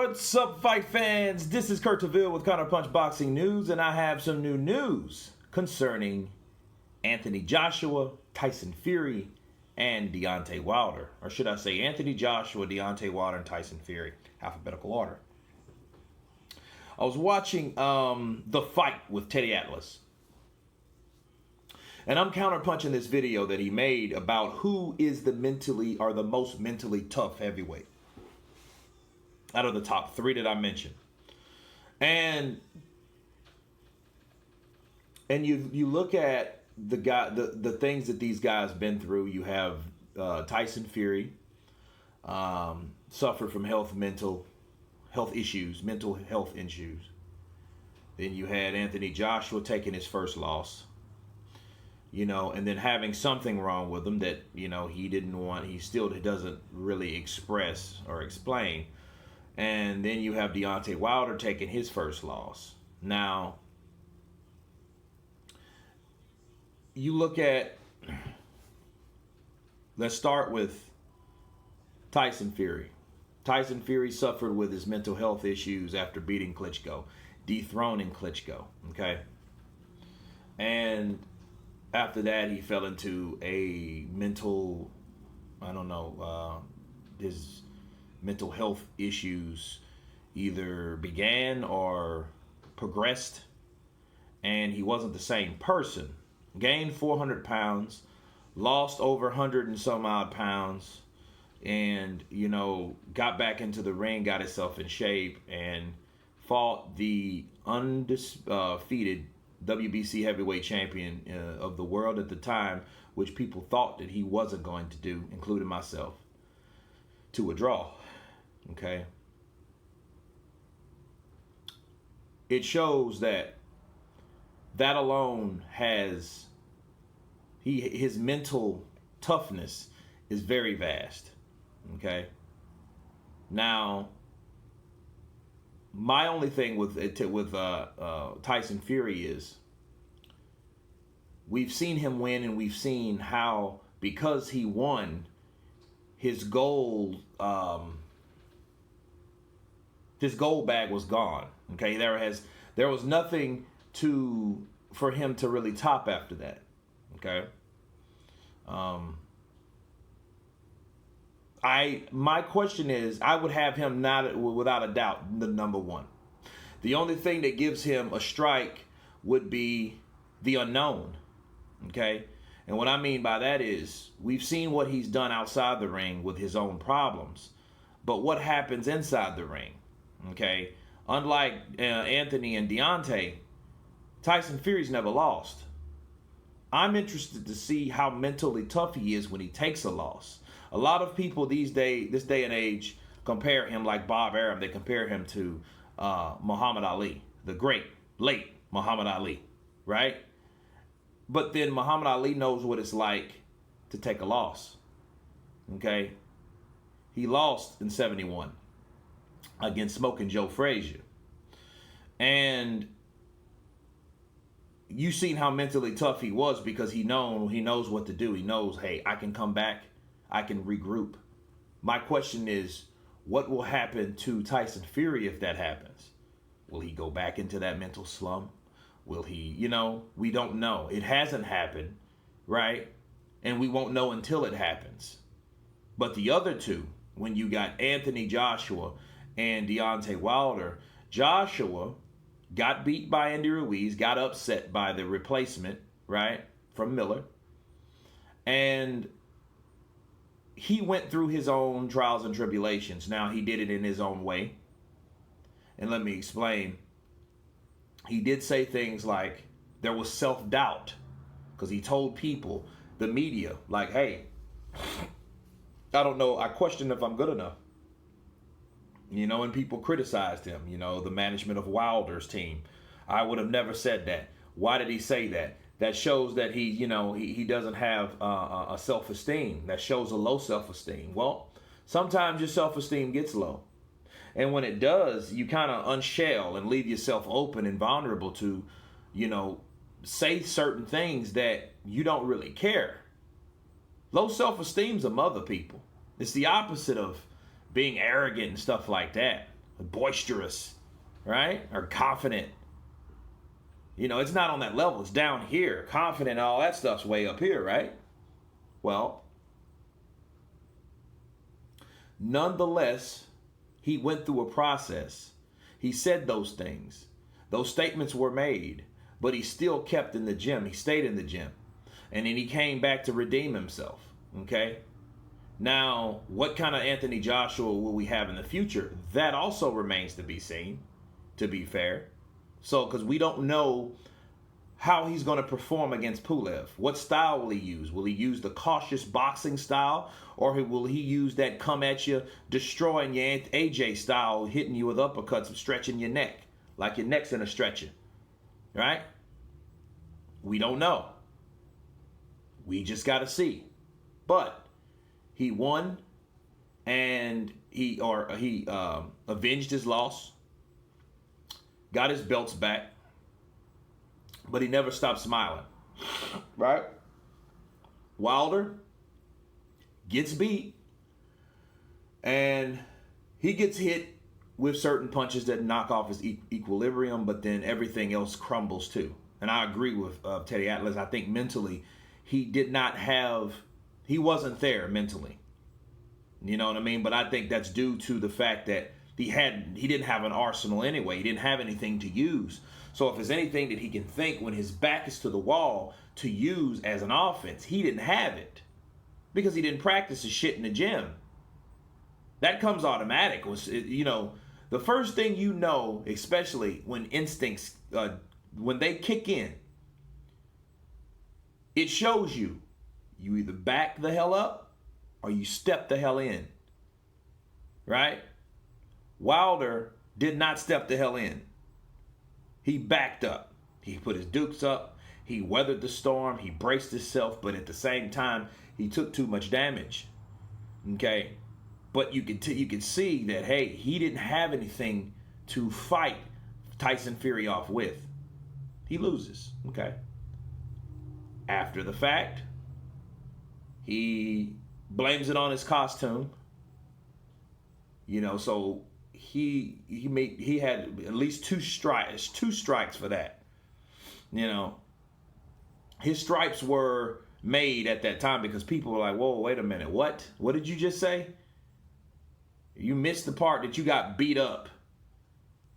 What's up, fight fans? This is Kurt Taville with Counter Punch Boxing News, and I have some new news concerning Anthony Joshua, Tyson Fury, and Deontay Wilder. Or should I say Anthony Joshua, Deontay Wilder, and Tyson Fury. Alphabetical order. I was watching The Fight with Teddy Atlas. And I'm counterpunching this video that he made about who is the most mentally tough heavyweight out of the top three that I mentioned. And you look at the things that these guys been through. You have Tyson Fury, suffered from mental health issues. Then you had Anthony Joshua taking his first loss. And then having something wrong with him that, he still doesn't really express or explain. And then you have Deontay Wilder taking his first loss. Now, you look at, let's start with Tyson Fury. Tyson Fury suffered with his mental health issues after beating Klitschko, dethroning Klitschko, okay? And after that, he fell into a mental, his mental health issues either began or progressed, and he wasn't the same person. Gained 400 pounds, lost over 100 and some odd pounds, and, got back into the ring, got himself in shape, and fought the undefeated WBC heavyweight champion of the world at the time, which people thought that he wasn't going to do, including myself, to a draw. Okay? It shows that alone has his mental toughness is very vast. Okay? Now, my only thing with Tyson Fury is we've seen him win, and we've seen how, because he won, his gold bag was gone. Okay, there was nothing for him to really top after that. Okay. My question is, I would have him not without a doubt the number one. The only thing that gives him a strike would be the unknown. Okay? And what I mean by that is, we've seen what he's done outside the ring with his own problems. But what happens inside the ring? Okay? Unlike Anthony and Deontay, Tyson Fury's never lost. I'm interested to see how mentally tough he is when he takes a loss. A lot of people this day and age, compare him, like Bob Arum, they compare him to Muhammad Ali, the great, late Muhammad Ali, right? But then Muhammad Ali knows what it's like to take a loss, okay? He lost in 71 against Smoking Joe Frazier. And you've seen how mentally tough he was, because he knows what to do. He knows, hey, I can come back. I can regroup. My question is, what will happen to Tyson Fury if that happens? Will he go back into that mental slump? Will he, we don't know. It hasn't happened, right? And we won't know until it happens. But the other two, when you got Anthony Joshua and Deontay Wilder, Joshua got beat by Andy Ruiz, got upset by the replacement, right, from Miller. And he went through his own trials and tribulations. Now, he did it in his own way. And let me explain. He did say things like there was self-doubt, because he told people, the media, like, hey, I don't know, I question if I'm good enough. And people criticized him, the management of Wilder's team. I would have never said that. Why did he say that? That shows that he doesn't have a self-esteem. That shows a low self-esteem. Well, sometimes your self-esteem gets low. And when it does, you kind of unshell and leave yourself open and vulnerable to, say certain things that you don't really care. Low self-esteem's of other people. It's the opposite of being arrogant and stuff like that. boisterous, right? Or confident. It's not on that level. It's down here. Confident and all that stuff's way up here, right? Well, nonetheless, he went through a process. He said those things. Those statements were made, but he still kept in the gym. He stayed in the gym. And then he came back to redeem himself, okay? Now, what kind of Anthony Joshua will we have in the future? That also remains to be seen, to be fair. So, because we don't know how he's going to perform against Pulev. What style will he use? Will he use the cautious boxing style? Or will he use that come at you, destroying your AJ style, hitting you with uppercuts and stretching your neck, like your neck's in a stretcher, right? We don't know. We just got to see. But he won, and he avenged his loss, got his belts back, but he never stopped smiling, right? Wilder gets beat, and he gets hit with certain punches that knock off his equilibrium, but then everything else crumbles too. And I agree with Teddy Atlas. I think mentally he wasn't there mentally. You know what I mean? But I think that's due to the fact that he didn't have an arsenal anyway. He didn't have anything to use. So if there's anything that he can think when his back is to the wall to use as an offense, he didn't have it because he didn't practice his shit in the gym. That comes automatic. The first thing you know, especially when instincts, when they kick in, it shows you either back the hell up or you step the hell in, right? Wilder did not step the hell in. He backed up. He put his dukes up. He weathered the storm. He braced himself, but at the same time, he took too much damage. Okay? But you can see that, hey, he didn't have anything to fight Tyson Fury off with. He loses. Okay? After the fact, he blames it on his costume. So he had at least two strikes for that. His stripes were made at that time because people were like, whoa, wait a minute, what did you just say? You missed the part that you got beat up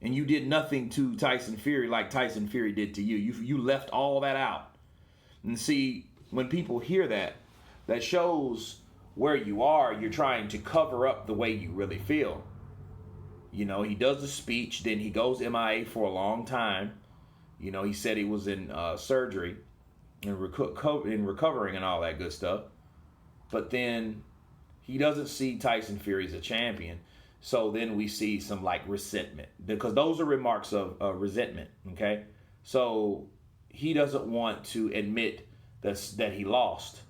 and you did nothing to Tyson Fury like Tyson Fury did to you. You left all that out. And see, when people hear that shows where you are. You're trying to cover up the way you really feel. He does the speech, then he goes MIA for a long time. He said he was in surgery and recovering and all that good stuff. But then he doesn't see Tyson Fury as a champion. So then we see some resentment, because those are remarks of resentment. Okay. So he doesn't want to admit that he lost.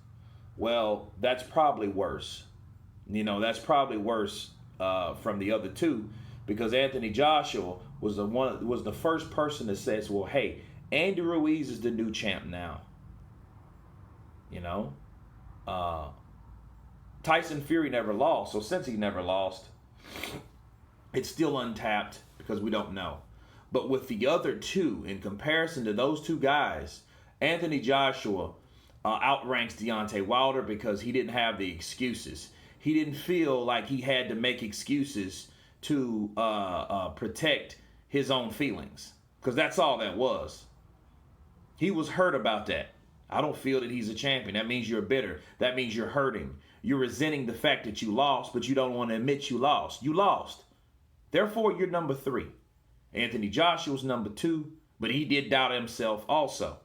Well, that's probably worse. That's probably worse from the other two, because Anthony Joshua was the first person that says, well, hey, Andy Ruiz is the new champ now. Tyson Fury never lost. So since he never lost, it's still untapped because we don't know. But with the other two, in comparison to those two guys, Anthony Joshua outranks Deontay Wilder because he didn't have the excuses. He didn't feel like he had to make excuses to protect his own feelings, because that's all that was. He was hurt about that. I don't feel that he's a champion. That means you're bitter. That means you're hurting. You're resenting the fact that you lost, but you don't want to admit you lost. You lost. Therefore, you're number 3. Anthony Joshua's number 2, but he did doubt himself also,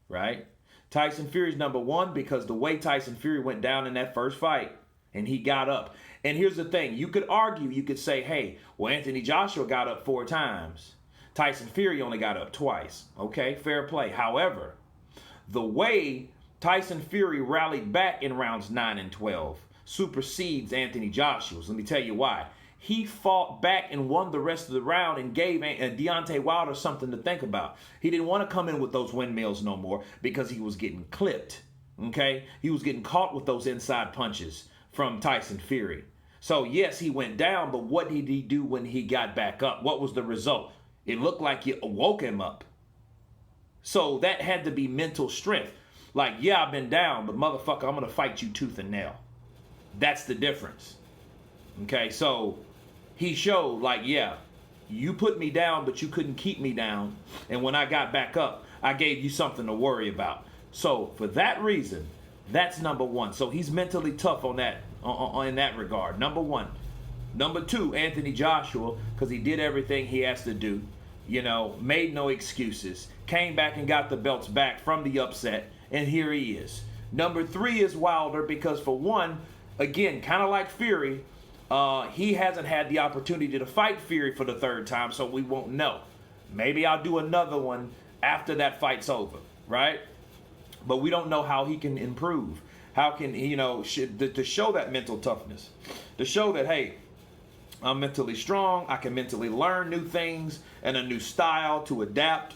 right? Tyson Fury's number 1 because the way Tyson Fury went down in that first fight, and he got up. And here's the thing. You could argue, you could say, hey, well, Anthony Joshua got up 4 times. Tyson Fury only got up twice. Okay, fair play. However, the way Tyson Fury rallied back in rounds 9 and 12 supersedes Anthony Joshua's. Let me tell you why. He fought back and won the rest of the round and gave Deontay Wilder something to think about. He didn't want to come in with those windmills no more because he was getting clipped. Okay? He was getting caught with those inside punches from Tyson Fury. So yes, he went down, but what did he do when he got back up? What was the result? It looked like you woke him up. So that had to be mental strength. Like, yeah, I've been down, but motherfucker, I'm going to fight you tooth and nail. That's the difference. Okay, so he showed like, yeah, you put me down, but you couldn't keep me down. And when I got back up, I gave you something to worry about. So for that reason, that's number one. So he's mentally tough on that, in that regard. Number one. Number two, Anthony Joshua, because he did everything he has to do. You know, made no excuses. Came back and got the belts back from the upset. And here he is. Number three is Wilder because, for one, again, kind of like Fury, he hasn't had the opportunity to fight Fury for the third time, so we won't know. Maybe I'll do another one after that fight's over, right? But we don't know how he can improve. How can, you know, to show that mental toughness. To show that, hey, I'm mentally strong. I can mentally learn new things and a new style to adapt.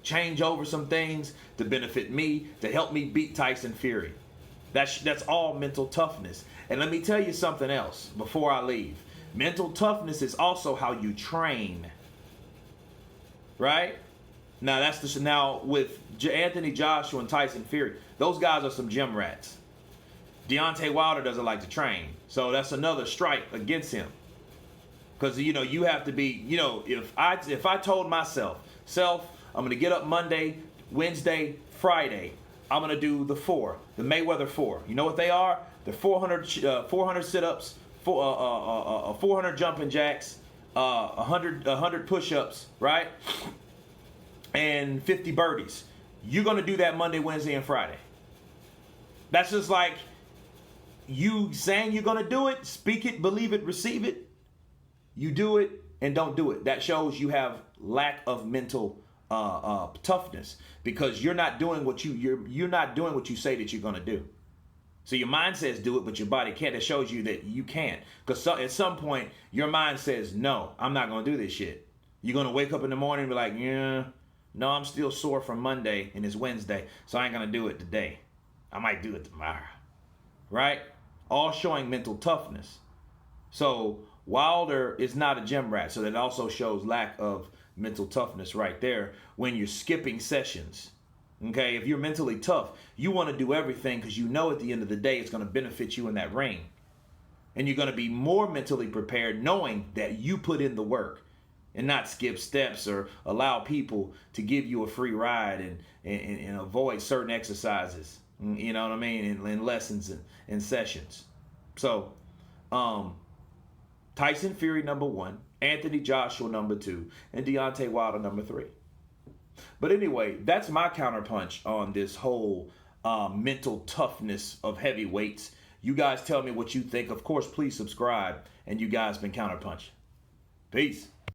Change over some things to benefit me, to help me beat Tyson Fury. That's all mental toughness. And let me tell you something else before I leave. Mental toughness is also how you train. Right? Now now with Anthony Joshua and Tyson Fury, those guys are some gym rats. Deontay Wilder doesn't like to train. So that's another strike against him. Because, you know, you have to be, you know, if I told myself, I'm going to get up Monday, Wednesday, Friday. I'm going to do the Mayweather 4. You know what they are? The 400 sit-ups, 400 jumping jacks, 100 push-ups, right? And 50 birdies. You're going to do that Monday, Wednesday, and Friday. That's just like you saying you're going to do it, speak it, believe it, receive it. You do it and don't do it. That shows you have lack of mental toughness, because you're not doing what you're not doing what you say that you're going to do. So your mind says do it, but your body can't. It shows you that you can't, because at some point your mind says, no, I'm not going to do this shit. You're going to wake up in the morning and be like, yeah, no, I'm still sore from Monday and it's Wednesday, so I ain't going to do it today. I might do it tomorrow. Right? All showing mental toughness. So Wilder is not a gym rat, so that also shows lack of mental toughness right there when you're skipping sessions. Okay, if you're mentally tough, you want to do everything because you know at the end of the day it's going to benefit you in that ring. And you're going to be more mentally prepared knowing that you put in the work and not skip steps or allow people to give you a free ride and avoid certain exercises, you know what I mean, and lessons and sessions. So, Tyson Fury number 1, Anthony Joshua number 2, and Deontay Wilder number 3. But anyway, that's my counterpunch on this whole mental toughness of heavyweights. You guys tell me what you think. Of course, please subscribe. And you guys been counterpunching. Peace.